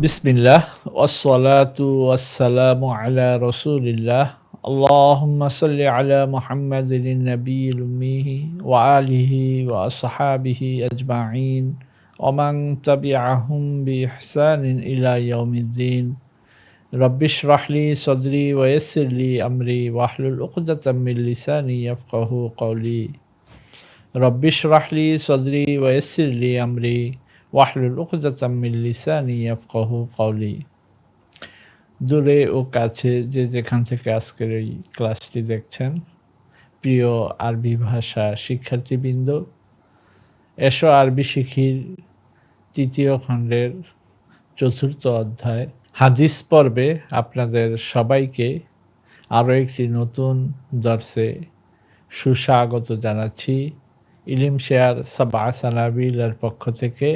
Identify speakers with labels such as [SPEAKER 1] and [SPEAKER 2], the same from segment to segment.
[SPEAKER 1] বিসমিল্লাহ ওয়াসসালাতু ওয়াসসালামু আলা রাসূলিল্লাহ আল্লাহুম্মা সাল্লি আলা মুহাম্মাদিন নাবিয়্যিল উম্মি ওয়া আলিহি ওয়া আসহাবিহি আজমাইন ওয়া মান তাবি'আহুম বিইহসানিন ইলা ইয়াউমিদ্দিন রাব্বি ইশরাহ লি সাদরি ওয়া ইয়াসসির লি আমরি ওয়াহলুল উকদাতাম মিন লিসানি ইয়াফকাহু কওলি রাব্বি ইশরাহ লি সাদরি ওয়া ইয়াসসির লি আমরি ওয়াহলুল উকদাতাম মিন লিসানি ইয়াফকাহু কওলি। দূরে ও কাছে যে যেখান থেকে আজকের এই ক্লাসটি দেখছেন, প্রিয় আরবি ভাষা শিক্ষার্থীবৃন্দ, এসো আরবি শিখির তৃতীয় খণ্ডের চতুর্থ অধ্যায় হাদিস পর্বে আপনাদের সবাইকে আরও একটি নতুন দর্সে সুস্বাগত জানাচ্ছি। ইলিম শেয়ার সাবা সানাবিলের পক্ষ থেকে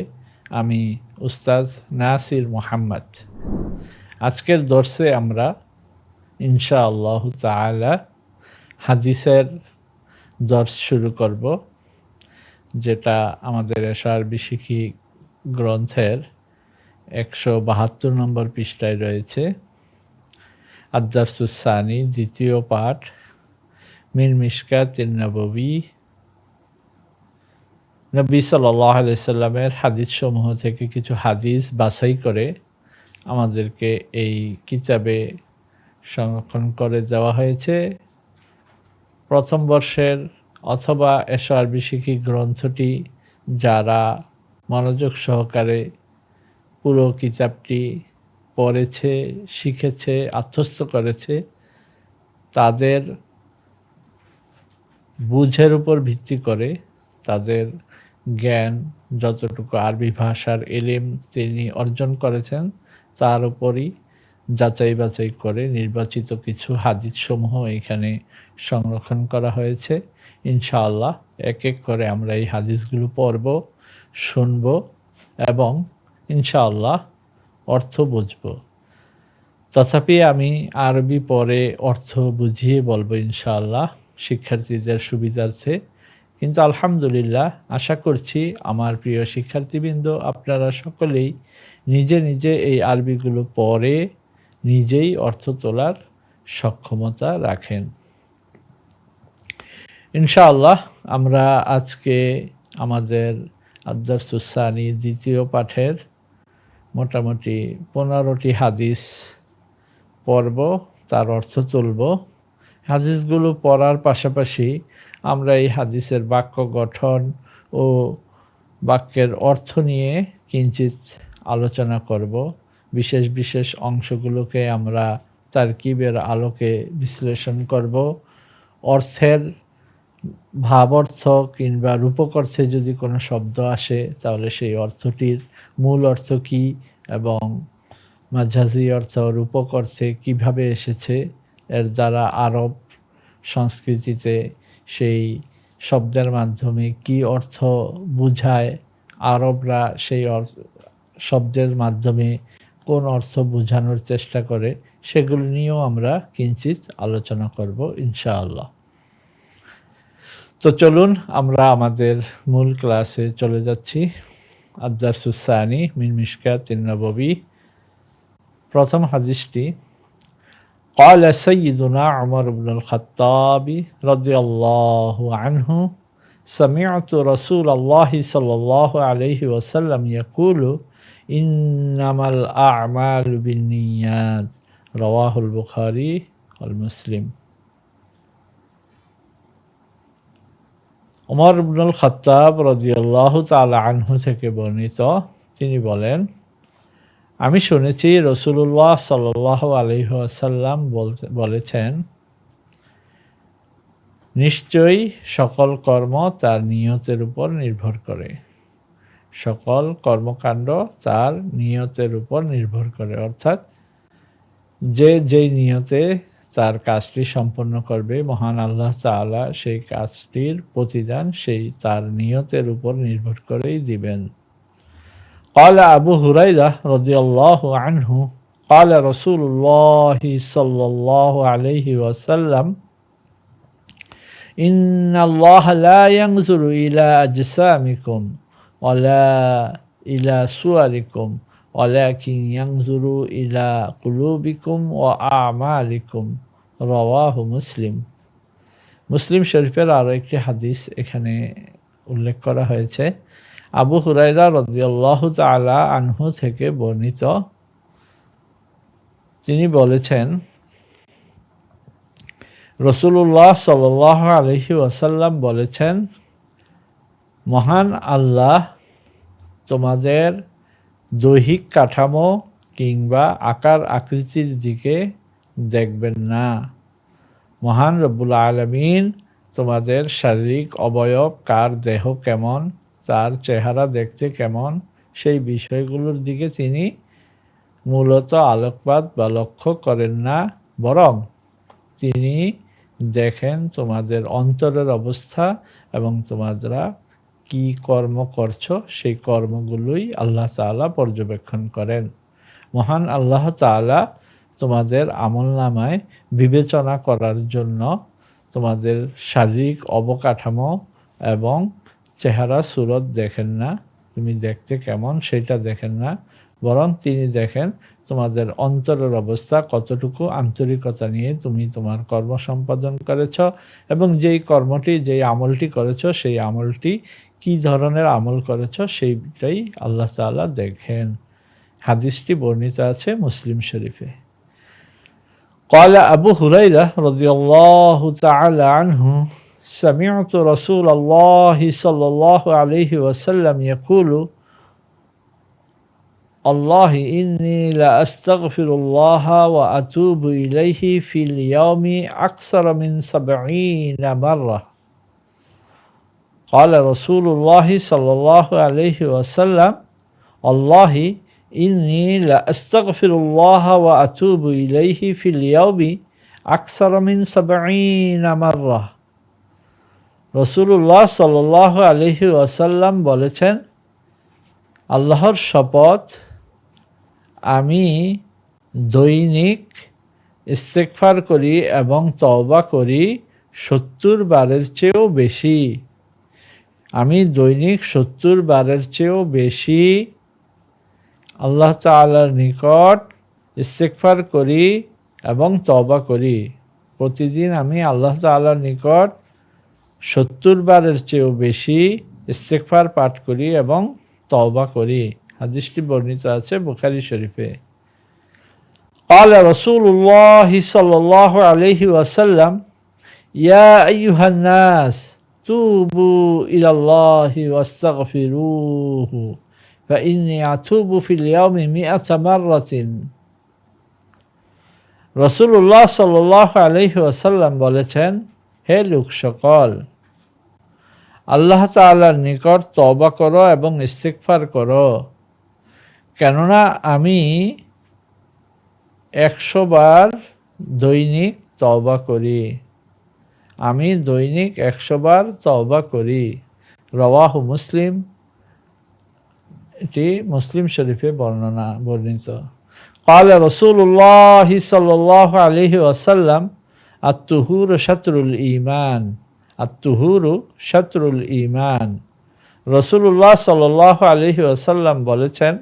[SPEAKER 1] আমি উস্তাজ নাসির মোহাম্মদ। আজকের দর্সে আমরা ইনশাআল্লাহ তাআলা হাদিসের দর্স শুরু করব, যেটা আমাদের এশা আরবি শিখি গ্রন্থের 172 নম্বর পৃষ্ঠায় রয়েছে। আদ-দারসুস সানি, দ্বিতীয় পাঠ, মিন মিশকাতিন নববী। নবী সাল্লাল্লাহু আলাইহি সাল্লামের হাদিস সমূহ থেকে কিছু হাদিস বাছাই করে আমাদেরকে এই কিতাবে সংরক্ষণ করে দেওয়া হয়েছে। প্রথম বর্ষের অথবা এশা আরবি শিখি গ্রন্থটি যারা মনোযোগ সহকারে পুরো কিতাবটি পড়েছে, শিখেছে, আত্মস্থ করেছে, তাদের বুঝের উপর ভিত্তি করে তাদের জ্ঞান যতটুকু আরবি ভাষার ইলম তিনি অর্জন করেছেন তার উপরই যাচাই বাছাই করে নির্বাচিত কিছু হাদিস সমূহ এখানে সংরক্ষণ করা হয়েছে। ইনশাআল্লাহ এক এক করে আমরা এই হাদিসগুলো পড়ব, শুনব এবং ইনশাআল্লাহ অর্থ বুঝব। তথাপি আমি আরবি পরে অর্থ বুঝিয়ে বলবো ইনশাআল্লাহ শিক্ষার্থীদের সুবিধার্থে। কিন্তু আলহামদুলিল্লাহ আশা করছি আমার প্রিয় শিক্ষার্থীবৃন্দ আপনারা সকলেই নিজে নিজে এই আরবিগুলো পড়ে নিজেই অর্থ তোলার সক্ষমতা রাখেন। ইনশাআল্লাহ আমরা আজকে আমাদের আদ-দারসুস সানি দ্বিতীয় পাঠের মোটামুটি 15টি হাদিস পড়ব, তার অর্থ তুলব। হাদিসগুলো পড়ার পাশাপাশি আমরা এই হাদিসের বাক্য গঠন ও বাক্যের অর্থ নিয়ে কিঞ্চিত আলোচনা করব। বিশেষ বিশেষ অংশগুলোকে আমরা তারকিবের আলোকে বিশ্লেষণ করব। অর্থের ভাব অর্থ কিংবা রূপক অর্থে যদি কোনো শব্দ আসে তাহলে সেই অর্থটির মূল অর্থ কী এবং মাঝাজি অর্থ রূপক অর্থে কীভাবে এসেছে, এর দ্বারা আরব সংস্কৃতিতে সেই শব্দের মাধ্যমে কি অর্থ বুঝায়, আরবরা সেই শব্দের মাধ্যমে কোন অর্থ বোঝানোর চেষ্টা করে, সেগুলো নিয়েও আমরা কিঞ্চিত আলোচনা করব ইনশাআল্লাহ। তো চলুন আমরা আমাদের মূল ক্লাসে চলে যাচ্ছি। আদ-দারসুস সানি মিন মিশকাতিন নববী। প্রথম হাদিসটি قال سيدنا عمر بن الخطاب رضي الله عنه سمعت رسول الله صلى الله عليه وسلم يقول إنما الأعمال بالنيات رواه البخاري والمسلم। উমর ইবনুল খাত্তাব রাদিয়াল্লাহু তাআলা আনহু থেকে বর্ণিত, তিনি বলেন, আমি শুনেছি রাসূলুল্লাহ সাল্লাল্লাহু আলাইহি ওয়াসাল্লাম বলেছেন, নিশ্চয়ই সকল কর্ম তার নিয়তের উপর নির্ভর করে। সকল কর্মকাণ্ড তার নিয়তের উপর নির্ভর করে, অর্থাৎ যে যেই নিয়তে তার কাজটি সম্পন্ন করবে মহান আল্লাহ তাআলা সেই কাজটির প্রতিদান সেই তার নিয়তের উপর নির্ভর করেই দিবেন। قال أبو هريرة رضي الله عنه قال رسول الله صلى الله عليه وسلم إن الله لا ينظر إلى أجسامكم ولا إلى صوركم ওয়ালাকিন ইয়ানজুরু ইলা কুলুবিকুম ওয়া আমালিকুম, রাওয়াহু মুসলিম। মুসলিম শরীফের আরো একটি হাদিস এখানে উল্লেখ করা হয়েছে। আবু হুরায়রা রাদিয়াল্লাহু তাআলা আনহু থেকে বর্ণিত, তিনি বলেছেন, রাসূলুল্লাহ সাল্লাল্লাহু আলাইহি ওয়াসাল্লাম বলেছেন, মহান আল্লাহ তোমাদের দৈহিক কাঠামো কিংবা আকার আকৃতির দিকে দেখবেন না। মহান রব্বুল আলামিন তোমাদের শারীরিক অবয়ব, কার দেহ কেমন, তার চেহারা দেখতে কেমন, সেই বিষয়গুলোর দিকে তিনি মূলত আলোকপাত বা লক্ষ্য করেন না, বরং তিনি দেখেন তোমাদের অন্তরের অবস্থা এবং তোমরা কি কর্ম করছো, সেই কর্মগুলোই আল্লাহ তাআলা পর্যবেক্ষণ করেন। মহান আল্লাহ তাআলা তোমাদের আমলনামায় বিবেচনা করার জন্য তোমাদের শারীরিক অবকাঠামো এবং চেহারা সুরত দেখেন না, তুমি দেখতে কেমন সেটা দেখেন না, বরং তিনি দেখেন তোমাদের অন্তরের অবস্থা, কতটুকু আন্তরিকতা নিয়ে তুমি তোমার কর্ম সম্পাদন করেছ এবং যেই কর্মটি, যেই আমলটি করেছ, সেই আমলটি কি ধরনের আমল করেছ সেইটাই আল্লাহ তাআলা দেখেন। হাদিসটি বর্ণিত আছে মুসলিম শরীফে। قال أبو هريرة رضي الله تعالى عنه سمعت رسول الله صلى الله عليه وسلم يقول الله إني لأستغفر الله وأتوب إليه في اليوم أكثر من 70 مرة. قال رسول الله صلى الله عليه وسلم الله إني لأستغفر الله وأتوب إليه في اليوم أكثر من 70 مرة. রাসূলুল্লাহ সাল্লাল্লাহু আলাইহি ওয়াসাল্লাম বলেছেন, আল্লাহর শপথ, আমি দৈনিক ইস্তেগফার করি এবং তওবা করি 70 বারের চেয়েও বেশি। আমি দৈনিক 70 বারের চেয়েও বেশি আল্লাহ তাআলার নিকট ইস্তেগফার করি এবং তওবা করি। প্রতিদিন আমি আল্লাহ তাআলার নিকট 70 বারের চেয়েও বেশি ইস্তেগফার পাঠ করি এবং তওবা করি। হাদিসটি বর্ণিত আছে বুখারী শরীফে। قال رسول الله صلى الله عليه وسلم يا أيها الناس توبوا إلى الله واستغفروه فإني أتوب في اليوم 100 مرة. রাসূলুল্লাহ সাল্লাল্লাহু আলাইহি ওয়াসাল্লাম বলেছেন, হে লোক সকল, আল্লাহ তাআলার নিকট তওবা করো এবং ইস্তেগফার করো, কেননা আমি 100 বার দৈনিক তওবা করি। আমি দৈনিক 100 বার তওবা করি। রাওয়াহু মুসলিম, এটি মুসলিম শরীফে বর্ণিত। قال رسول الله صلى الله عليه وسلم الطهور شطر الإيمان الطهور شطر الإيمان. রাসূলুল্লাহ সাল্লাল্লাহু আলাইহি ওয়াসাল্লাম বলেছেন,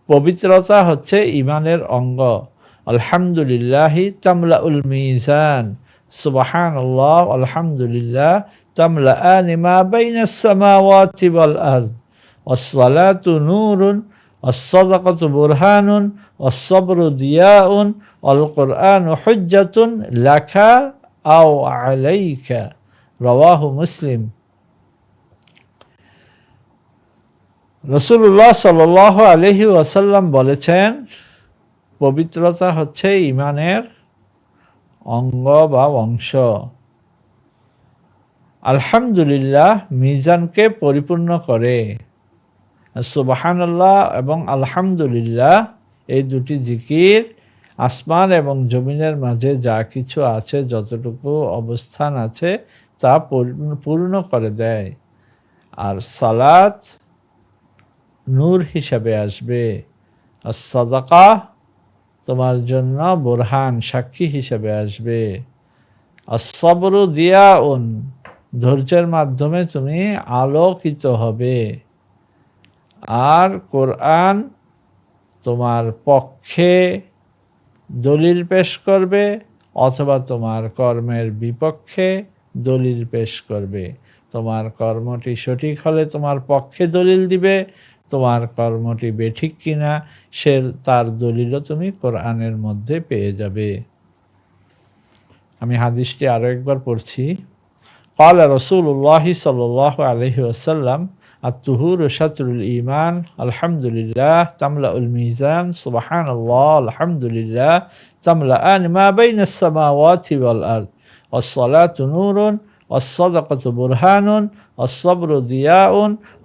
[SPEAKER 1] পবিত্রতা হচ্ছে ঈমানের অঙ্গ। আলহামদুলিল্লাহি তামলাউল মিজান, সুবহানাল্লাহ আলহামদুলিল্লাহ তামলাআনি মা বাইনাস সামাওয়াতি ওয়াল আরদ, ওয়াস-সালাতু নূরুন, ওয়াস-সাদাকাতু বুরহানুন, ওয়াস-সাবরু দিয়াউন, ওয়াল কুরআনু হুজ্জাতুন লাকা আও আলাইকা। রাওয়াহু মুসলিম। রাসূলুল্লাহ সাল্লাল্লাহু আলাইহি ওয়াসাল্লাম বলেছেন, পবিত্রতা হচ্ছে ঈমানের অঙ্গ বা অংশ। আলহামদুলিল্লাহ মিজানকে পরিপূর্ণ করে। সুবহানাল্লাহ এবং আলহামদুলিল্লাহ এই দুটি জিকির আসমান এবং জমিনের মাঝে যা কিছু আছে, যতটুকু অবস্থান আছে, তা পূর্ণ করে দেয়। আর সালাত নূর হিসাবে আসবে, আর সাদাকা তোমার জন্য বুরহান, সাক্ষী হিসাবে আসবে। আর সবরু দিয়াউন, ধৈর্যের মাধ্যমে তুমি আলোকিত হবে। আর কোরআন তোমার পক্ষে দলিল পেশ করবে অথবা তোমার কর্মের বিপক্ষে দলিল পেশ করবে। তোমার কর্মটি সঠিক হলে তোমার পক্ষে দলিল দিবে, তোমার কর্মটি বেঠিক কিনা তার দলিলও তুমি কোরআনের মধ্যে পেয়ে যাবে। আমি হাদিসটি আরো একবার পড়ছি। قال رسول الله صلى الله عليه وسلم الطهور شطر الإيمان الحمد لله تملأ الميزان سبحان الله الحمد لله تملأان ما بين السماوات والأرض والصلاة نور والصدقة برهان والصبر ضياء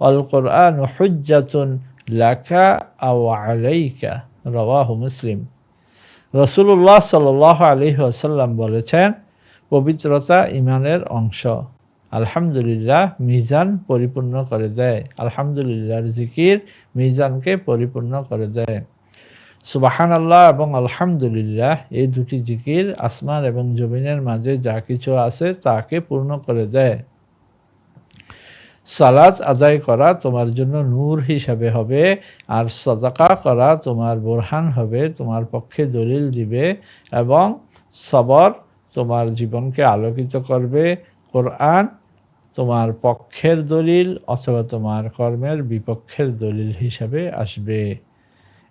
[SPEAKER 1] والقرآن حجة لك أو عليك رواه مسلم। রাসূলুল্লাহ সাল্লাল্লাহু আলাইহি ওয়াসাল্লাম বলেছেন, পবিত্রতা ঈমানের অংশ। আলহামদুলিল্লাহ মিজান পরিপূর্ণ করে দেয়। আলহামদুলিল্লাহর জিকির মিজানকে পরিপূর্ণ করে দেয়। সুবহানাল্লাহ এবং আলহামদুলিল্লাহ এই দুটি জিকির আসমান এবং জমিনের মাঝে যা কিছু আছে তাকে পূর্ণ করে দেয়। সালাত আদায় করা তোমার জন্য নূর হিসাবে হবে, আর সাদাকা করা তোমার বোরহান হবে, তোমার পক্ষে দলিল দিবে, এবং সবর তোমার জীবনকে আলোকিত করবে। কোরআন তোমার পক্ষের দলিল অথবা তোমার কর্মের বিপক্ষের দলিল হিসাবে আসবে।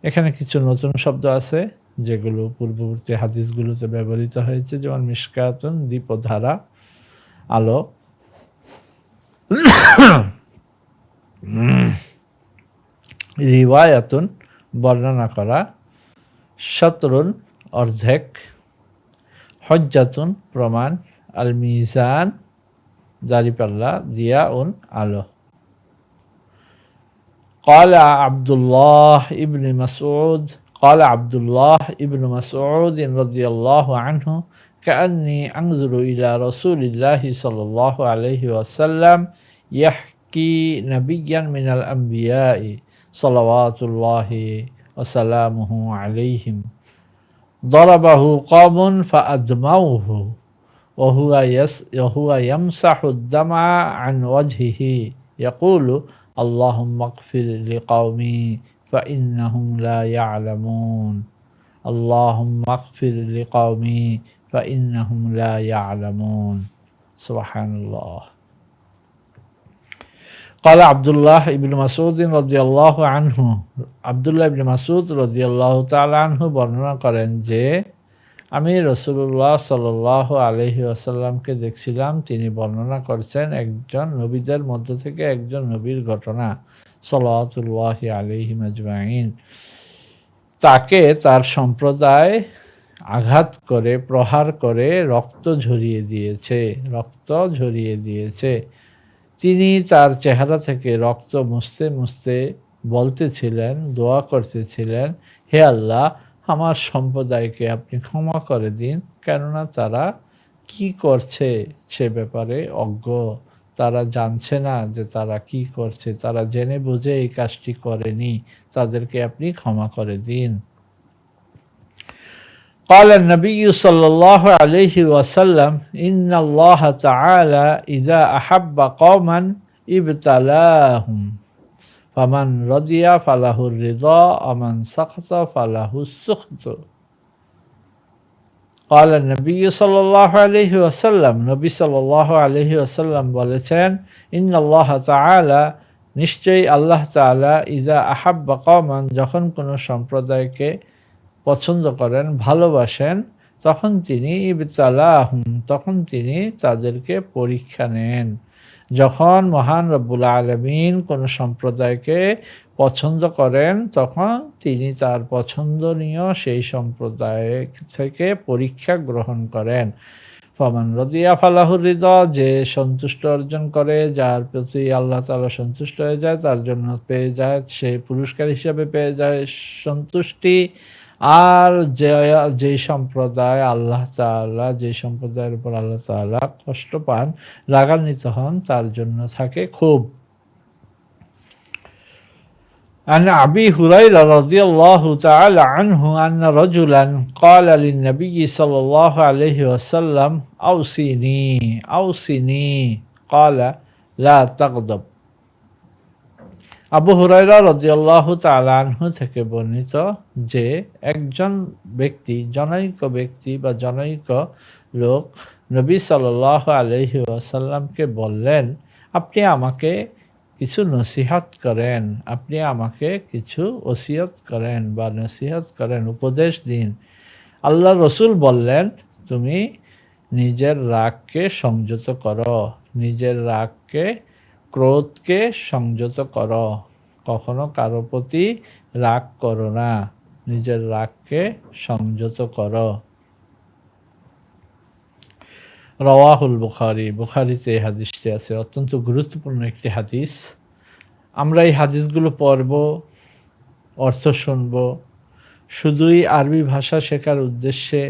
[SPEAKER 1] এখানে কিছু নতুন শব্দ আছে যেগুলো পূর্ববর্তী হাদিসগুলোতে ব্যবহৃত হয়েছে, যেমন মিশকাতুন দীপধারা, আলো, রিওয়ায়াতুন বর্ণনা করা, শতরুন অর্ধেক, হজ্জাতুন প্রমাণ, আল মিজান দাড়িপাল্লা, দিয়াউন আলো। قال عبد الله ابن مسعود رضي الله عنه كأني أنظر إلى رسول الله صلى الله عليه وسلم يحكي نبيا من الأنبياء صلوات الله وسلامه عليهم ضربه قوم فأدموه وهو يمسح الدمع عن وجهه يقول اللهم اغفر لقومي فإنهم لا يعلمون اللهم اغفر لقومي فإنهم لا يعلمون سبحان الله। قال عبد الله بن مسعود رضي الله عنه আব্দুল্লাহ ইবনে মাসউদ রাদিয়াল্লাহু তাআলা আনহু বর্ণনা করেন যে আমি রাসূলুল্লাহ সাল্লাল্লাহু আলাইহি ওয়াসাল্লামকে দেখছিলাম, তিনি বর্ণনা করছেন একজন নবীদের মধ্য থেকে একজন নবীর ঘটনা, সাল্লাল্লাহু আলাইহি আজমাইন। তাকে তার সম্প্রদায় আঘাত করে, প্রহার করে রক্ত ঝরিয়ে দিয়েছে। তিনি তার চেহারা থেকে রক্ত মুছতে মুছতে বলতেছিলেন, দোয়া করতেছিলেন, হে আল্লাহ, আমার সম্প্রদায়কে আপনি ক্ষমা করে দিন, কেননা তারা কি করছে সে ব্যাপারে অজ্ঞ। তারা জানছে না যে তারা কি করছে, তারা জেনে বুঝে এই কাজটি করেনি, তাদেরকে আপনি ক্ষমা করে দিন। قال النبي صلى الله عليه وسلم إن الله تعالى إذا أحب قوما ابتلاهم فمن رضي فله الرضا ومن سخط فله السخط। قال النبي صلى الله عليه وسلم নবী সাল্লাল্লাহু আলাইহি ওয়াসাল্লাম বলেছেন, ইন্নাল্লাহ তাআলা নিশ্চয়ই আল্লাহ তাআলা ইযা আহাব্বা কওমান যখন কোনো সম্প্রদায়কে পছন্দ করেন, ভালোবাসেন, তখন তিনি ইবতালাহুম তখন তিনি তাদেরকে পরীক্ষা নেন। যখন মহান রব্বুল আলামিন কোন সম্প্রদায়কে পছন্দ করেন তখন তিনি তার পছন্দনীয় সেই সম্প্রদায় থেকে পরীক্ষা গ্রহণ করেন। ফামান রাদিয়া ফালাহুর রিদা, যে সন্তুষ্ট অর্জন করে, যার প্রতি আল্লাহ তাআলা সন্তুষ্ট হয়ে যায়, তার জন্য পেয়ে যায়, সে পুরস্কার হিসেবে পেয়ে যায় সন্তুষ্টি। আর যে সম্প্রদায় আল্লাহ তাআলা, যে সম্প্রদায়ের উপর আল্লাহ তাআলা কষ্ট পান, রাগান্বিত হন, তার জন্য থাকে খুব। عن أبي هريرة رضي الله تعالى عنه أن رجلا قال للنبي صلى الله عليه وسلم أوصني قال لا تغضب আবু হুরায়রা রাদিয়াল্লাহু তাআলা আনহু থেকে বর্ণিত যে একজন ব্যক্তি, জনৈক ব্যক্তি বা জনৈক লোক নবী সাল্লাল্লাহু আলাইহি ওয়াসাল্লামকে বললেন, আপনি আমাকে কিছু নসিহত করেন, আপনি আমাকে কিছু ওসিয়ত করেন বা নসিহত করেন, উপদেশ দিন। আল্লাহ রসুল বললেন, তুমি নিজের রাগকে সংযত করো, নিজের রাগকে, ক্রোধকে সংযত করো, কখনো কারো প্রতি রাগ করো না, নিজের রাগকে সংযত করো। রওয়াহুল বুখারী, বুখারীতে এই হাদিসটি আছে। অত্যন্ত গুরুত্বপূর্ণ একটি হাদিস। আমরা এই হাদিসগুলো পড়ব, অর্থ শুনব, শুধুই আরবি ভাষা শেখার উদ্দেশ্যে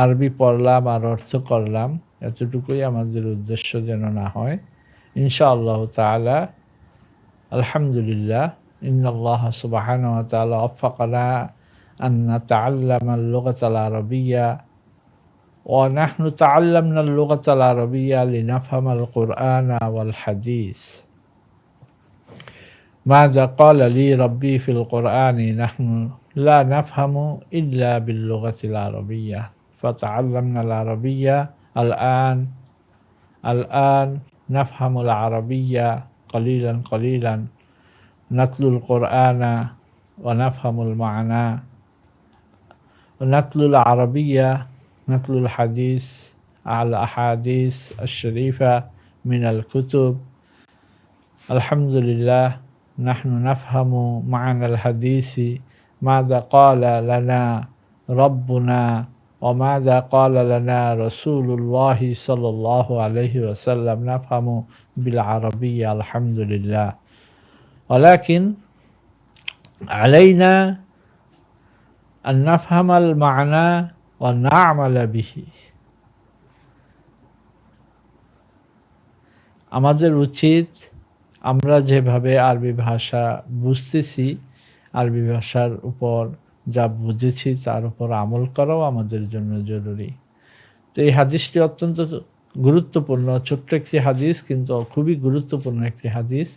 [SPEAKER 1] আরবি পড়লাম আর অর্থ করলাম, এতটুকুই আমাদের উদ্দেশ্য যেন না হয়। ইনশাআল্লাহ তাআলা, আলহামদুলিল্লাহ, ইন্নাল্লাহ সুবহানাহু ওয়া তাআলা ওয়াফাকানা আন নাতাআল্লামা আল-লুগাতাল আরাবিয়্যা ওয়া নাহনু তাআল্লামনা আল-লুগাতাল আরাবিয়্যা লিনাফহামাল কুরআনা ওয়াল হাদিস। মাযা ক্বালা লি রাব্বি ফিল কুরআনি নাহনু লা নাফহামু ইল্লা বিল লুগাতিল আরাবিয়্যা ফাতাআল্লামনা আল-আরাবিয়্যা আল-আন নাফহামুল আরাবিয়্যা কলিলান কলিলান নাতলুল কুরআনা ওয়া নাফহামুল মা'না ওয়া নাতলুল আরাবিয়্যা নাতলুল হাদিস আল আহাদিস আশ-শরীফা মিনাল কুতুব। আলহামদুলিল্লাহ, নাহনু নাফহামু মা'নাল হাদিসি মাযা ক্বালা লানা রাব্বুনা ওয়া মাযা ক্বালা লানা রাসূলুল্লাহি সাল্লাল্লাহু আলাইহি ওয়াসাল্লাম নাফহামু বিল আরাবিয়্যা আলহামদুলিল্লাহ। ওয়ালাকিন আলাইনা আন নাফহামাল মা'না ওয়া না'মালা বিহি। আমাদের উচিত আমরা যেভাবে আরবি ভাষা বুঝতেছি, আরবি ভাষার উপর যা বুঝেছি তার উপর আমল করাও আমাদের জন্য জরুরি। তো এই হাদিসটি অত্যন্ত গুরুত্বপূর্ণ, ছোট্ট একটি হাদিস, কিন্তু খুবই গুরুত্বপূর্ণ একটি হাদিস।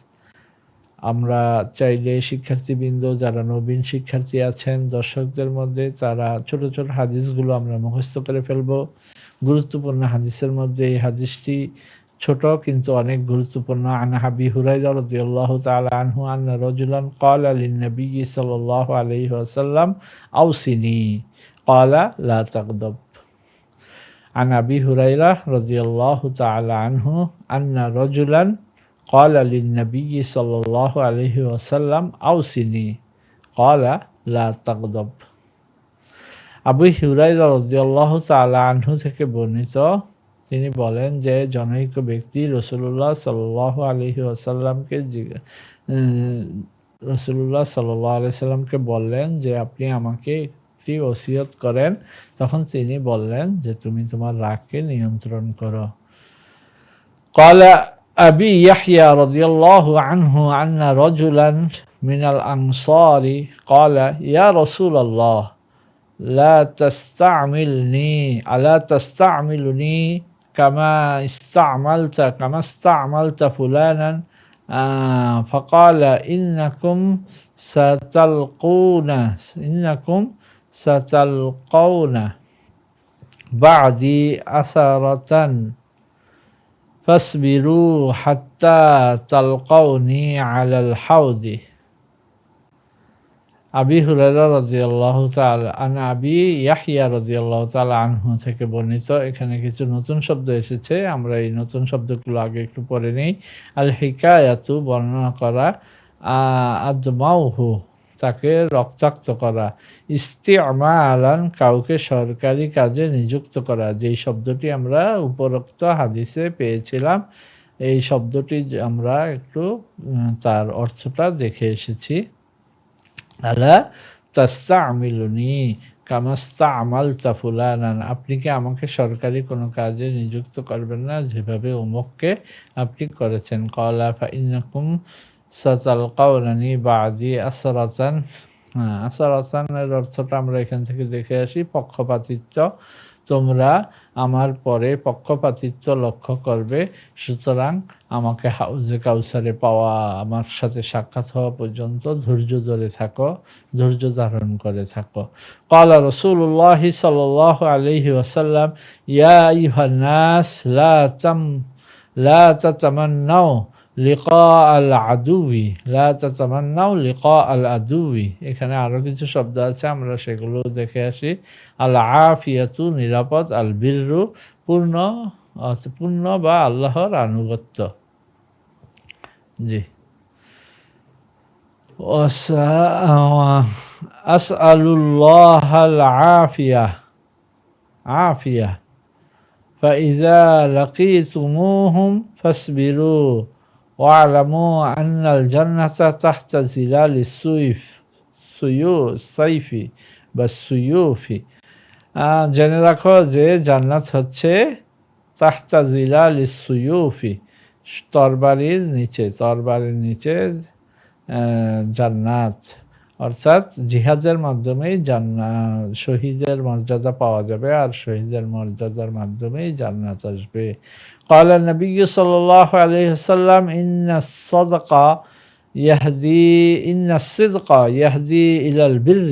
[SPEAKER 1] আমরা চাইলে শিক্ষার্থীবৃন্দ, যারা নবীন শিক্ষার্থী আছেন দর্শকদের মধ্যে, তারা ছোট ছোট হাদিসগুলো আমরা মুখস্থ করে ফেলব। গুরুত্বপূর্ণ হাদিসের মধ্যে এই হাদিসটি ছোট কিন্তু অনেক গুরুত্বপূর্ণ। আন আবি হুরায়রা রাদিয়াল্লাহু তাআলা আনহু আন্না রাজুলান ক্বালা লিন-নবী সাল্লাল্লাহু আলাইহি ওয়াসাল্লাম আওসিনি ক্বালা লা তাগদাব। আন আবি হুরায়রা রাদিয়াল্লাহু তাআলা আনহু আন্না রাজুলান ক্বালা লিন-নবী সাল্লাল্লাহু আলাইহি ওয়াসাল্লাম আওসিনি ক্বালা লা তাগদাব। আবু হুরায়রা রাদিয়াল্লাহু তাআলা আনহু থেকে বর্ণিত, তিনি বলেন যে জনৈক ব্যক্তি রাসূলুল্লাহ সাল্লাল্লাহু আলাইহি ওয়াসাল্লামকে রাসূলুল্লাহ সাল্লাল্লাহু আলাইহি সাল্লামকে বললেন যে আপনি আমাকে একটি ওসিয়ত করেন। তখন তিনি বললেন যে তুমি তোমার রাগকে নিয়ন্ত্রণ করো। ক্বালা আবি ইয়াহইয়া রাদিয়াল্লাহু আনহু আন্না রাজুলান মিনাল আনসারি ক্বালা ইয়া রাসূলাল্লাহ লা তাস্তা'মিলুনি কামা ইস্তা'মালতা ফুলানান ফাকালা ইন্নাকুম সাতালকাউনা বা'দি আসারাতান ফাসবিরু হাত্তা তালকাউনি আলাল হাউদি। আবি হুরায়রা রাদিয়াল্লাহু তাআলা আবি ইয়াহইয়া রাদিয়াল্লাহু তাআলা আনহু থেকে বর্ণিত। এখানে কিছু নতুন শব্দ এসেছে, আমরা এই নতুন শব্দগুলো আগে একটু পড়ে নেই। আল হিকায়াতু, বর্ণনা করা, আদমাউহু, তাকে রক্তাক্ত করা, ইস্তি'মালান, কাউকে সরকারি কাজে নিযুক্ত করা। যেই শব্দটি আমরা উপরোক্ত হাদিসে পেয়েছিলাম, এই শব্দটি আমরা একটু তার অর্থটা দেখে এসেছি। আলা তাস্তা'মিলুনি কামাস্তা'মালতা ফুলানান, আপনি কি আমাকে সরকারি কোনো কাজে নিযুক্ত করবেন না যেভাবে অমুককে আপনি করেছেন। ক্বালা ফা ইন্নাকুম সাতালকাউনানি বা'দি আসরাতান। আসরাতান এর অর্থটা আমরা এখান থেকে দেখে আসি, পক্ষপাতিত্ব। তোমরা আমার পরে পক্ষপাতিত্ব লক্ষ্য করবে, সুতরাং আমাকে হাউজে কাউসারে পাওয়া, আমার সাথে সাক্ষাৎ হওয়া পর্যন্ত ধৈর্য ধরে থাকো, ধৈর্য ধারণ করে থাকো। ক্বালা রাসূলুল্লাহি সাল্লাল্লাহু আলাইহি ওয়াসাল্লাম, ইয়া আইয়ুহান নাস লা তাতামান্নাউ লিকা আল আদুবি, লা তাতামান্নাউ লিকা আল আদুবি। এখানে আরো কিছু শব্দ আছে, আমরা সেগুলো দেখে আসি। আল আফিয়াতু নিরাপদ, আল বিররু পূর্ণ, পূর্ণ বা আল্লাহর আনুগত্য। জি। আসআলুল্লাহাল আফিয়া, আফিয়া। ফাইযা লাকীতুমুহুম ফাসবিরু ওয়া'লামু আন্নাল জান্নাতা তাহতা জিলালিস সাইফি বা সুয়ুফি। জেনে রাখো যে জান্নাত হচ্ছে তাহতা জিলালিস সুয়ুফি, তরবারির নিচে, তরবারির নিচে জান্নাত, অর্থাৎ জিহাদের মাধ্যমেই শহীদের মর্যাদা পাওয়া যাবে, আর শহীদের মর্যাদার মাধ্যমেই জান্নাত আসবে। قال النبي صلى الله عليه وسلم إن الصدق يهدي إلى البر،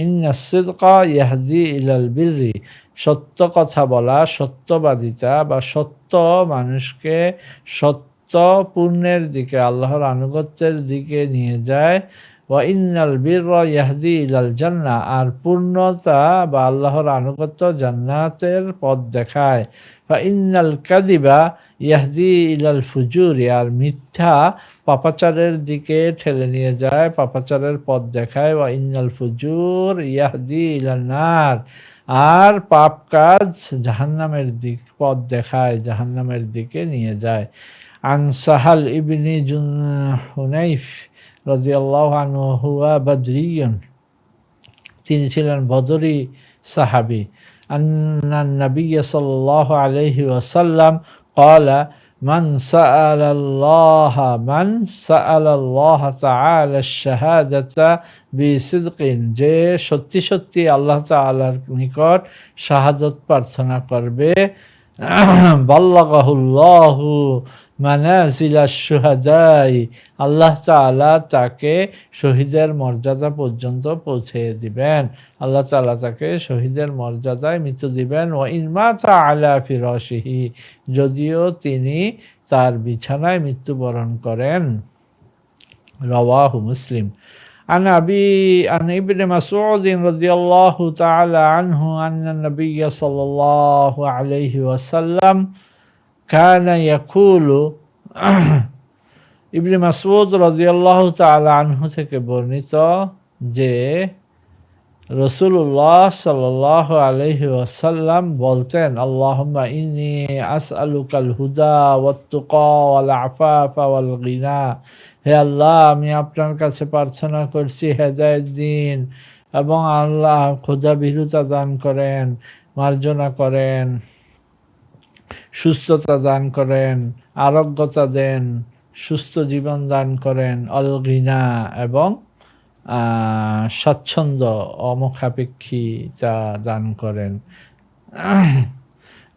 [SPEAKER 1] إن الصدق يهدي إلى البر। সত্য কথা বলা, সত্যবাদিতা বা সত্য মানুষকে সত্য পূর্ণের দিকে, আল্লাহর আনুগত্যের দিকে নিয়ে যায়। ওয়া ইন্নাল বিররা ইয়াহদি ইলাল জান্নাহ, আর পূর্ণতা বা আল্লাহর আনুগত্য জান্নাতের পথ দেখায়। ফা ইন্নাল কাযিবা ইয়াহদি ইলাল ফুজুরি, আর মিথ্যা পাপাচারের দিকে ঠেলে নিয়ে যায়, পাপাচারের পথ দেখায়। ওয়া ইন্নাল ফুজুর ইয়াহদি ইলান নার, আর পাপ কাজ জাহান্নামের পথ দেখায়, জাহান্নামের দিকে নিয়ে যায়। আন সাহাল ইবনি হুনাইফ রাদিয়াল্লাহু আনহু হুয়া বাদরিয়ুন, তিনি ছিলেন বদরি সাহাবী। আন্নান নবী সাল্লাল্লাহু আলাইহি ওয়াসাল্লাম ক্বালা মান সাআলাল্লাহ তাআলা আশ-শাহাদাতা বিসিদকিন, যে সত্যি সত্যি আল্লাহ তাআলার নিকট শাহাদত প্রার্থনা করবে, বাল্লাগাহুল্লাহু মানাজিলাশ শুহাদাই, আল্লাহ তাআলা তাকে শহীদের মর্যাদা পর্যন্ত পৌঁছে দিবেন, আল্লাহ তাআলা তাকে শহীদের মর্যাদায় মৃত্যু দিবেন। ওয়া ইন মাতা আলা ফিরাশিহি, যদিও তিনি তার বিছানায় মৃত্যুবরণ করেন। রাওয়াহু মুসলিম। عن ابن مسعود رضي الله تعالى عنه أن النبي صلى الله عليه وسلم كان يقول ইবনে মাসউদ রাদিয়াল্লাহু তাআলা আনহু থেকে বর্ণিত যে রাসূলুল্লাহ সাল্লাল্লাহু আলাইহি ওয়াসাল্লাম বলতেন, আল্লাহুম্মা ইন্নী আসআলুকাল হুদা ওয়াত তুকা ওয়াল আফাফা ওয়াল গিনা, হে আল্লাহ আমি আপনার কাছে প্রার্থনা করছি হেদায়েত দিন, এবং আল্লাহ খোদা ভীরুতা দান করেন, মার্জনা করেন, সুস্থতা দান করেন, আরোগ্যতা দেন, সুস্থ জীবন দান করেন, অল গিনা, এবং স্বাচ্ছন্দ্য অমুখাপেক্ষিতা দান করেন।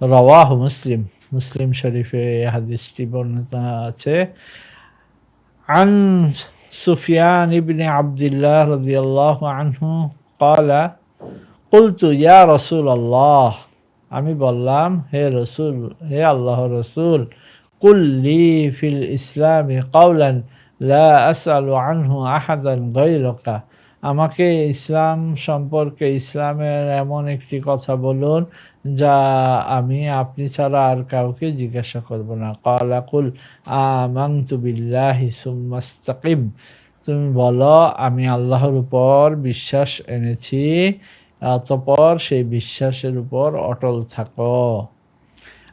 [SPEAKER 1] রাওয়াহু মুসলিম, মুসলিম শরীফে হাদিসটি বর্ণিত আছে। আন সুফিয়ান ইবনে আব্দুল্লাহ রাদিয়াল্লাহু আনহু ক্বালা কুলতু ইয়া রাসূলুল্লাহ, আমি বললাম হে রাসূল, হে আল্লাহর রাসূল, কুল্লি ফিল ইসলামি কাওলান লা আসআলু আনহু আহাদান গায়রাকা, আমাকে ইসলাম সম্পর্কে, ইসলামের এমন একটি কথা বলুন যা আমি আপনি ছাড়া আর কাউকে জিজ্ঞাসা করব না। ক্বালা কুল আমানতু বিল্লাহি সুম্মা ইসতাকিম, তুমি বলো আমি আল্লাহর উপর বিশ্বাস এনেছি, অতঃপর সেই বিশ্বাসের উপর অটল থাকো।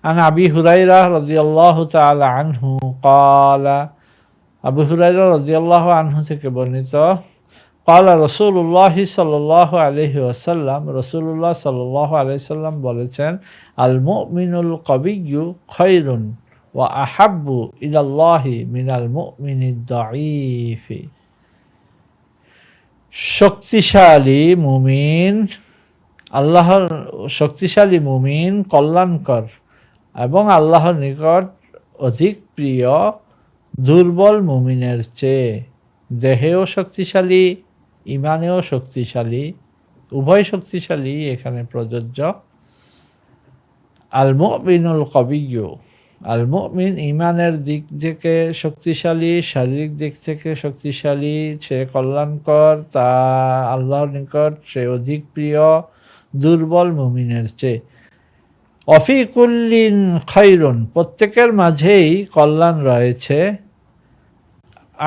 [SPEAKER 1] আন আবি হুরায়রা রাদিয়াল্লাহু তাআলা আনহু ক্বালা, আবু হুরায়রা রাদিয়াল্লাহু আনহু থেকে বর্ণিত, ক্বালা রাসূলুল্লাহ সাল্লাল্লাহু আলাইহি ওয়াসাল্লাম, রাসূলুল্লাহ সাল্লাল্লাহু আলাইহি সাল্লাম বলেছেন, আল মুমিনুল কবিয়্যু খায়রুন ওয়া আহাব্বু ইলাল্লাহি মিনাল মুমিনিদ দাঈফি, শক্তিশালী মুমিন আল্লাহর শক্তিশালী মুমিন কল্যাণকর এবং আল্লাহর নিকট অধিক প্রিয় দুর্বল মুমিনের চেয়ে। দেহেও শক্তিশালী, ইমানেও শক্তিশালী, উভয় শক্তিশালী এখানে প্রযোজ্য। আল মুমিনুল কবিয়্যু, আল মুমিন ইমানের দিক থেকে শক্তিশালী, শারীরিক দিক থেকে শক্তিশালী, সে কল্যাণকর, তা আল্লাহর নিকট সে অধিক প্রিয় দুর্বল মুমিনের চেয়ে। অফি কুল্লিন খাইরুন, প্রত্যেকের মাঝেই কল্যাণ রয়েছে।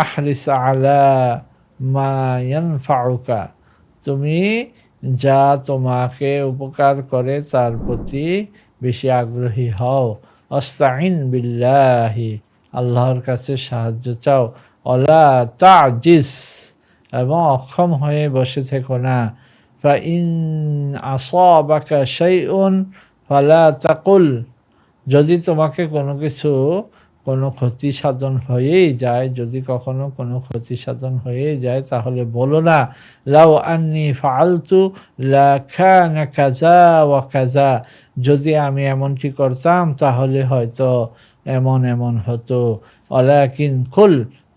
[SPEAKER 1] আহরিস আলা মা ইয়ানফাউকা, তুমি যা তোমাকে উপকার করে তার প্রতি বেশি আগ্রহী হও। আস্তাইন বিল্লাহি, আল্লাহর কাছে সাহায্য চাও। অলা তাজিস, এবং অক্ষম হয়ে বসে থেকো না। ফা ইন আসাবাকা শাইউন ফালা তাকুল, যদি তোমাকে কোনো কিছু, কোনো ক্ষতি সাধন হয়েই যায়, যদি কখনো কোনো ক্ষতি সাধন হয়েই যায়, তাহলে বলো না লাউ আন্নি ফাআলতু লাকানা কাযা ওয়া কাযা, যদি আমি এমনটি করতাম তাহলে হয়তো এমন এমন হতো। ওয়ালাকিন কুল,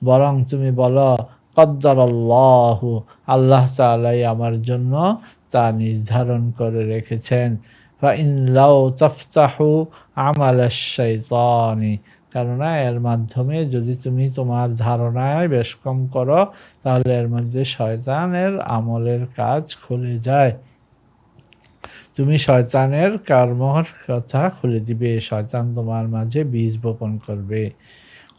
[SPEAKER 1] বরং তুমি বলো কদ্দারাল্লাহু, আল্লাহ তাআলাই আমার জন্য তা নির্ধারণ করে রেখেছেন। ফাইন লাউ তাফতাহু আমালাশ শাইতানি, কেননা এর মাধ্যমে যদি তুমি তোমার ধারণায় বেশ কম করো, তাহলে এর মধ্যে শয়তানের আমলের কাজ খুলে যায়। তুমি শয়তানের কর্মর কথা খুলে দিবে, শয়তান তোমার মাঝে বীজ বপন করবে।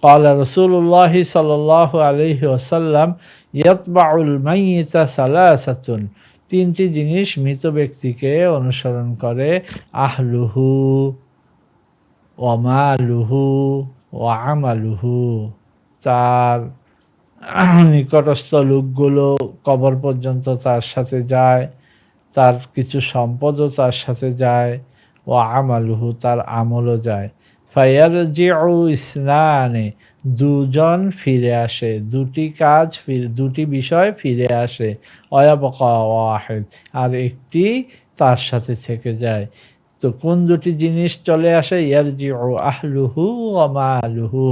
[SPEAKER 1] قال رسول الله صلى الله عليه وسلم يتبع الميت ثلاثة, তিনটি জিনিস মৃত ব্যক্তিকে অনুসরণ করে। আহলুহু ওয়া মালুহু ওয়া আমালুহু, তার নিকটস্থ লোকগুলো কবর পর্যন্ত তার সাথে যায়, তার কিছু সম্পদও তার সাথে যায়। ওয়া আমালুহু, তার আমলও যায়। ফায়ারজিউ ইসনানে, দুজন ফিরে আসে, দুটি কাজ, দুটি বিষয় ফিরে আসে। ওয়ায়াবকা ওয়াহিদ, আর একটি তার সাথে থেকে যায়। তো কোন দুটি জিনিস চলে আসে? ইয়ারজিউ আহলুহু ওয়া মালুহু,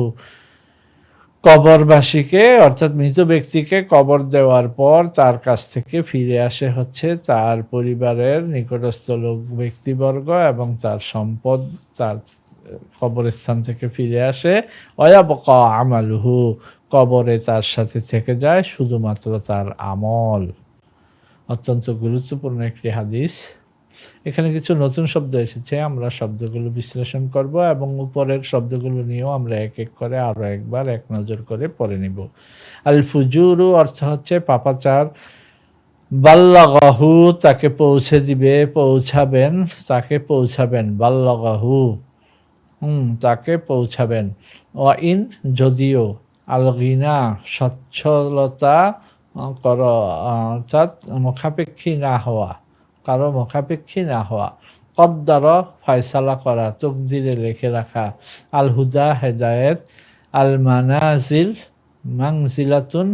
[SPEAKER 1] কবরবাসীকে অর্থাৎ মৃত ব্যক্তিকে কবর দেওয়ার পর তার কাছ থেকে ফিরে আসে হচ্ছে তার পরিবারের নিকটস্থ লোক ব্যক্তিবর্গ এবং তার সম্পদ তার কবরস্থান থেকে ফিরে আসে। ওয়ায়াবকা আমালুহু, কবরে তার সাথে থেকে যায় শুধুমাত্র তার আমল। অত্যন্ত গুরুত্বপূর্ণ একটি হাদিস। এখানে কিছু নতুন শব্দ এসেছে, আমরা শব্দগুলো বিশ্লেষণ করব এবং উপরের শব্দগুলো নিয়েও আমরা এক এক করে আরো একবার এক নজর করে পড়ে নিব। আল ফুজুরু অর্থ হচ্ছে পাপাচার। বাল্লাগাহু, তাকে পৌঁছে দিবে, পৌঁছাবেন, তাকে পৌঁছাবেন। বাল্লাগাহু, তাকে পৌঁছাবেন। ওয়া ইন, যদিও। আল গিনা, সচ্ছলতা কর, অর্থাৎ মুখাপেক্ষী না হওয়া, কারো মুখাপেক্ষী না হওয়া। কদ্দার, ফয়সালা করা, তকদিরে লিখে রাখা। আল হুদা, হেদায়েত। আল মানাজিল, মানজিলাতুন,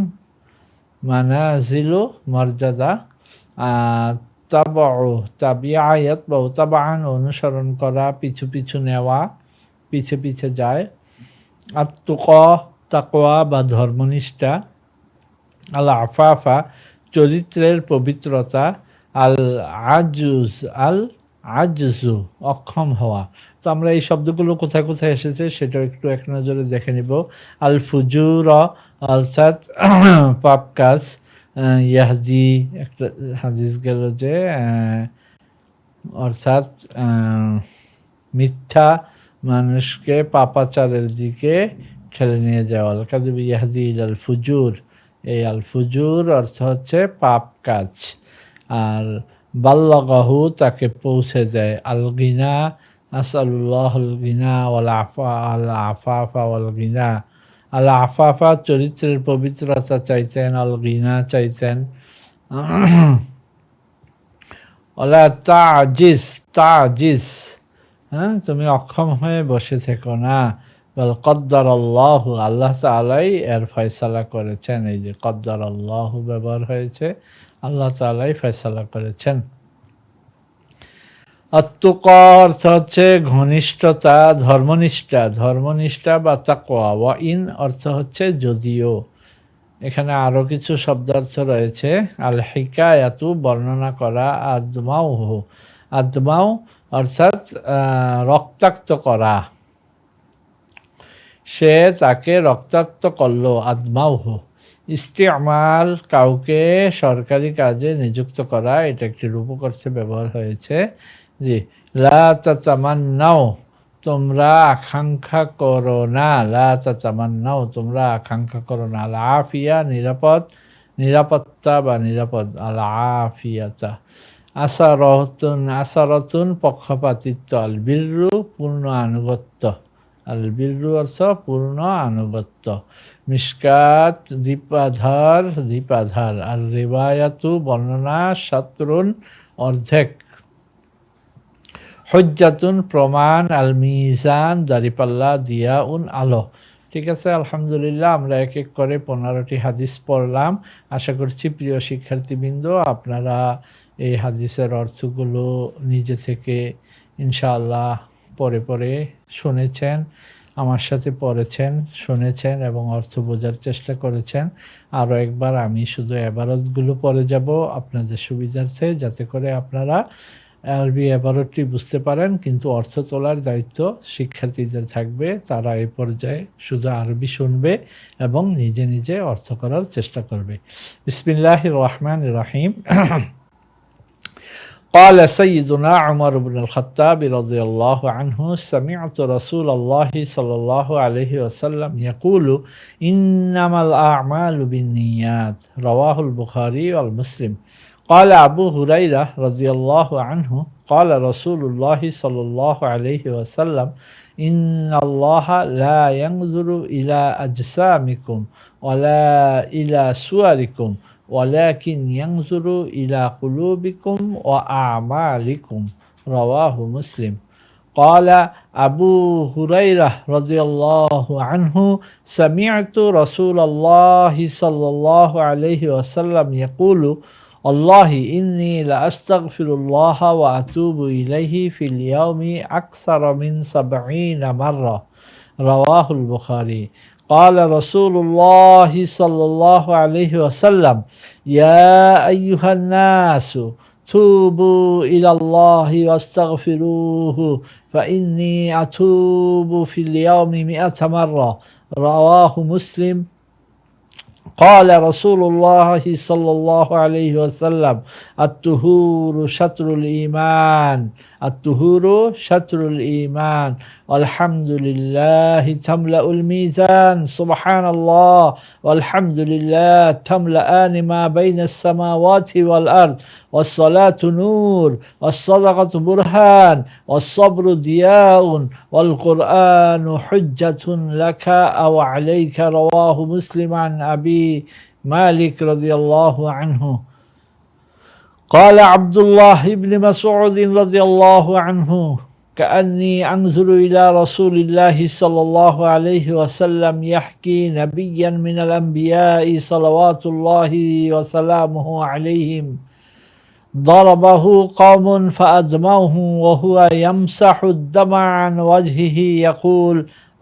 [SPEAKER 1] মানাজিলু, মর্যাদা। তাবাউ, তাবিআ ইয়াতবাউ তাবাআন, অনুসরণ করা, পিছু পিছু নেওয়া, পিছে পিছে যায়। আত-তুকা, তাকওয়া বা ধর্মনিষ্ঠা। আল আফাফা, চরিত্রের পবিত্রতা। আল আজুজ, আল আজজু, অক্ষম হওয়া। তো আমরা এই শব্দগুলো কোথায় কোথায় এসেছে সেটা একটু এক নজরে দেখে নিব। আল ফুজুর, অর্থাৎ পাপ কাজ। ইয়াহদি, একটা হাদিস গেল যে অর্থাৎ মিথ্যা মানুষকে পাপাচারের দিকে ঠেলে নিয়ে যাওয়া। আল কাযিব ইয়াহদি ইলাল ফুজুর, এই আল ফুজুর অর্থ হচ্ছে পাপ কাজ। আর বাল্লাগাহু, তাকে পৌঁছে দেয়। আল গিনা, আসআলুল্লাহুল গিনা ওয়াল আফাফা ওয়াল গিনা। আল আফাফা, চরিত্রের পবিত্রতা চাইতেন। আল গিনা চাইতেন। ওয়ালা তাজিস, তাজিস, তুমি অক্ষম হয়ে বসে থেকো না। বল কদ্দারাল্লাহু, আল্লাহ তাআলাই এর ফয়সালা করেছেন। এই যে কদ্দারাল্লাহু ব্যবহার হয়েছে, আল্লাহ তাআলাই ফয়সালা করেছেন। আত্তুকা অর্থ হচ্ছে ঘনিষ্ঠতা, ধর্মনিষ্ঠা বা তাকওয়া। ওয়া ইন অর্থ হচ্ছে যদিও। এখানে আরো কিছু শব্দার্থ রয়েছে। আল হিকায়াতু বর্ণনা করা, আদমাউ অর্থাৎ রক্তাক্ত করা, সে তাকে রক্তাক্ত করলো, আদমাউহু। ইস্তিমাল কাউকে সরকারি কাজে নিযুক্ত করা, এটা একটি রূপক অর্থে ব্যবহার হয়েছে। জি, লা তাতামান্নাও তোমরা আকাঙ্ক্ষা করো না, লা তাতামান্নাও তোমরা আকাঙ্ক্ষা করো না। আল আফিয়া নিরাপত্তা বা নিরাপদ, আল আফিয়াতা। আসারতুন পক্ষপাতিত্ব, আল বিররু পূর্ণ আনুগত্য, আল বিররু অর্থ পূর্ণ আনুগত্য। মিশকাত দীপাধার। আর রিবায়াতু বর্ণনা, শাতরুন অর্ধেক। হুজ্জাতুন প্রমাণ, আল মিজান দাঁড়িপাল্লা, দিয়াউন আলো। ঠিক আছে, আলহামদুলিল্লাহ আমরা এক এক করে 15টি হাদিস পড়লাম। আশা করছি প্রিয় শিক্ষার্থীবৃন্দ আপনারা এই হাদিসের অর্থগুলো নিজে থেকে ইনশাআল্লাহ পরে শুনেছেন, আমার সাথে পড়েছেন, শুনেছেন এবং অর্থ বোঝার চেষ্টা করেছেন। আরও একবার আমি শুধু এবারতগুলো পড়ে যাব আপনাদের সুবিধার্থে, যাতে করে আপনারা আরবি এবারতটি বুঝতে পারেন, কিন্তু অর্থ তোলার দায়িত্ব শিক্ষার্থীদের থাকবে। তারা এই পর্যায়ে শুধু আরবি শুনবে এবং নিজে নিজে অর্থ করার চেষ্টা করবে। বিসমিল্লাহির রহমানির রহিম। قال سيدنا عمر بن الخطاب رضي الله عنه سمعت رسول الله صلى الله عليه وسلم يقول إنما الأعمال بالنيات رواه البخاري والمسلم. قال أبو هريرة رضي الله عنه قال رسول الله صلى الله عليه وسلم إن الله لا ينظر إلى أجسامكم ولا إلى صوركم ولكن ينظر إلى قلوبكم وأعمالكم رواه مسلم. قال أبو هريرة رضي الله عنه سمعت رسول الله صلى الله عليه وسلم يقول والله إني لأستغفر الله وأتوب إليه في اليوم أكثر من 70 مرة رواه البخاري. قال رسول الله صلى الله عليه وسلم يا أيها الناس توبوا إلى الله واستغفروه فإني أتوب في اليوم 100 مرة رواه مسلم. قال رسول الله صلى الله عليه وسلم الطهور شطر الإيمان والحمد لله تملأ الميزان سبحان الله والحمد لله تملأان ما بين السماوات والأرض والصلاة نور والصدقة برهان والصبر ضياء والقرآن حجة لك أو عليك رواه مسلم عن أبي مالك رضي الله عنه. قال عبد الله بن مسعود رضي الله عنه كأني أنظر إلى رسول الله صلى الله عليه وسلم يحكي نبيا من الأنبياء صلوات الله وسلامه عليهم ضربه قوم فأدموه وهو يمسح الدمع عن وجهه يقول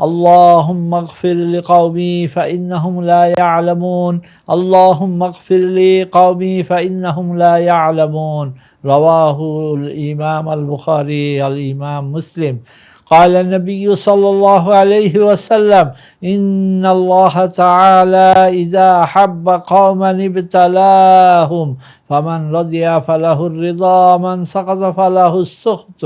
[SPEAKER 1] اللهم اغفر لقومي فإنهم لا يعلمون اللهم اغفر لي قومي فإنهم لا يعلمون رواه الإمام البخاري الإمام مسلم. قال النبي صلى الله عليه وسلم إن الله تعالى إذا أحب قوما ابتلاهم فمن رضي فله الرضا من سقط فله السخط.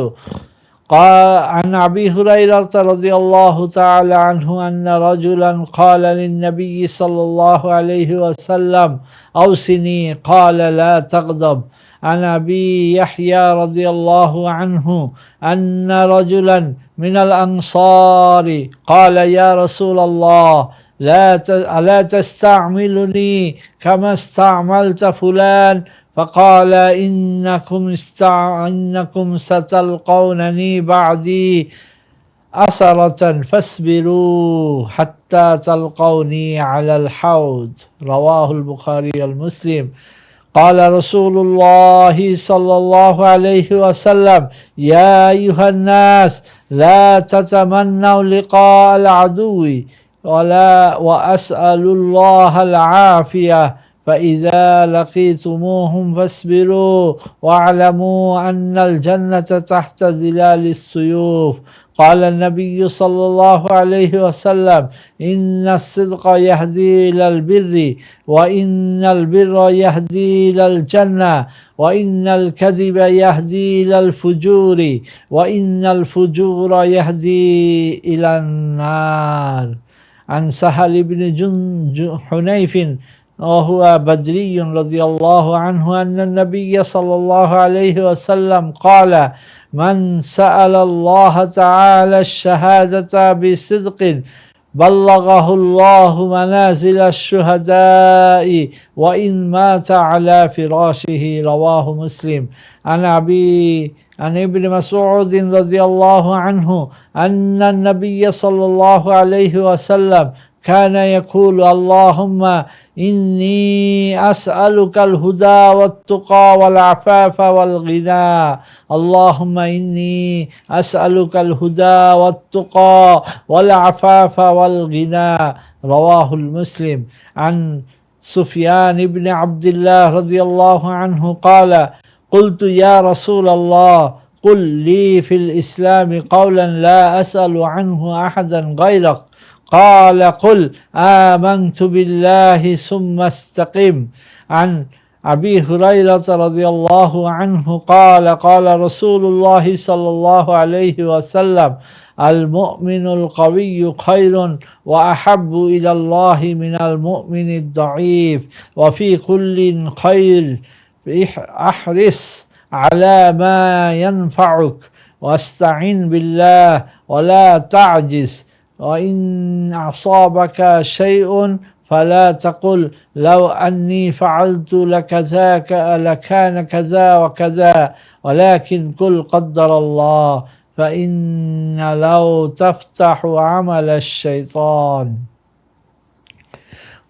[SPEAKER 1] قال عن أبي هريرة رضي الله تعالى عنه أن رجلا قال للنبي صلى الله عليه وسلم أوصني قال لا تغضب. عن أبي يحيى رضي الله عنه أن رجلا من الأنصار قال يا رسول الله لا تستعملني كما استعملت فلان فقال إنكم ستلقونني بعدي أسرة فاصبروا حتى تلقوني على الحوض رواه البخاري والمسلم. قال رسول الله صلى الله عليه وسلم يا أيها الناس لا تتمنوا لقاء العدو وأسأل الله العافية فإذا لقيتموهم فاصبروا واعلموا أن الجنة تحت ظلال السيوف. قال النبي صلى الله عليه وسلم إن الصدق يهدي إلى البر وإن البر يهدي إلى الجنة وإن الكذب يهدي إلى الفجور وإن الفجور يهدي إلى النار. عن سهل بن حنيف وهو بدري رضي الله عنه أن النبي صلى الله عليه وسلم قال من سأل الله تعالى الشهادة بصدق بلغه الله منازل الشهداء وإن مات على فراشه. رواه مسلم. عن ابن مسعود رضي الله عنه أن النبي صلى الله عليه وسلم كان يقول اللهم إني أسألك الهدى والتقى والعفاف والغنى. اللهم إني أسألك الهدى والتقى والعفاف والغنى. رواه المسلم. عن سفيان بن عبد الله رضي الله عنه قال قلت يا رسول الله قل لي في الإسلام قولا لا أسأل عنه أحدا غيرك. قال قل آمنت بالله ثم استقم. عن أبي هريرة رضي الله عنه قال قال رسول الله صلى الله عليه وسلم المؤمن القوي خير وأحب إلى الله من المؤمن الضعيف وفي كل خير أحرص على ما ينفعك واستعن بالله ولا تعجز وإن أصابك شيء فلا تقل لو أني فعلت لكان كذا وكذا ولكن قل قدر الله فإن لو تفتح عمل الشيطان.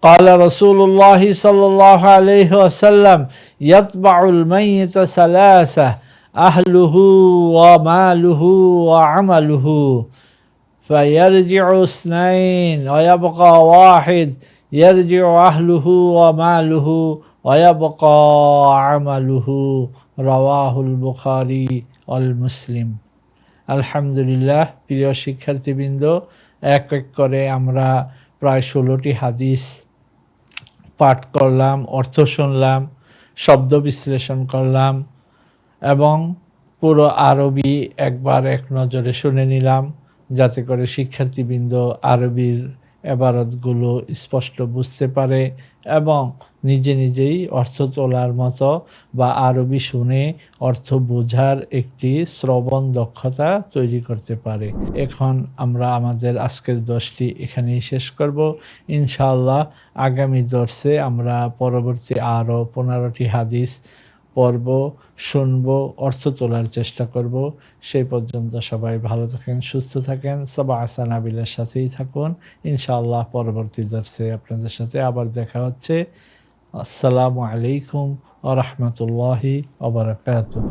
[SPEAKER 1] قال رسول الله صلى الله عليه وسلم يتبع الميت ثلاثة أهله وماله وعمله فيرجع اثنين ويبقى واحد يرجع أهله وماله ويبقى عمله. رواه البخاري والمسلم. আলহামদুলিল্লাহ। প্রিয় শিক্ষার্থীবৃন্দ, এক এক করে আমরা প্রায় 16টি হাদিস পাঠ করলাম, অর্থ শুনলাম, শব্দ বিশ্লেষণ করলাম এবং পুরো আরবি একবার এক নজরে শুনে নিলাম যাতে করে শিক্ষার্থীবৃন্দ আরবির এবারতগুলো স্পষ্ট বুঝতে পারে এবং নিজে নিজেই অর্থ তোলার মতো বা আরবি শুনে অর্থ বোঝার একটি শ্রবণ দক্ষতা তৈরি করতে পারে। এখন আমরা আমাদের আজকের দর্শটি এখানেই শেষ করব। ইনশাআল্লাহ আগামী দর্শে আমরা পরবর্তী আরও 15টি হাদিস পড়ব, শুনব, অর্থ তোলার চেষ্টা করব। সেই পর্যন্ত সবাই ভালো থাকেন, সুস্থ থাকেন, সবা আহসান নাবিলের সাথেই থাকুন। ইনশাআল্লাহ পরবর্তী দর্শে আপনাদের সাথে আবার দেখা হচ্ছে। আসসালামু আলাইকুম ওয়া রাহমাতুল্লাহি ওয়া বারাকাতুহু।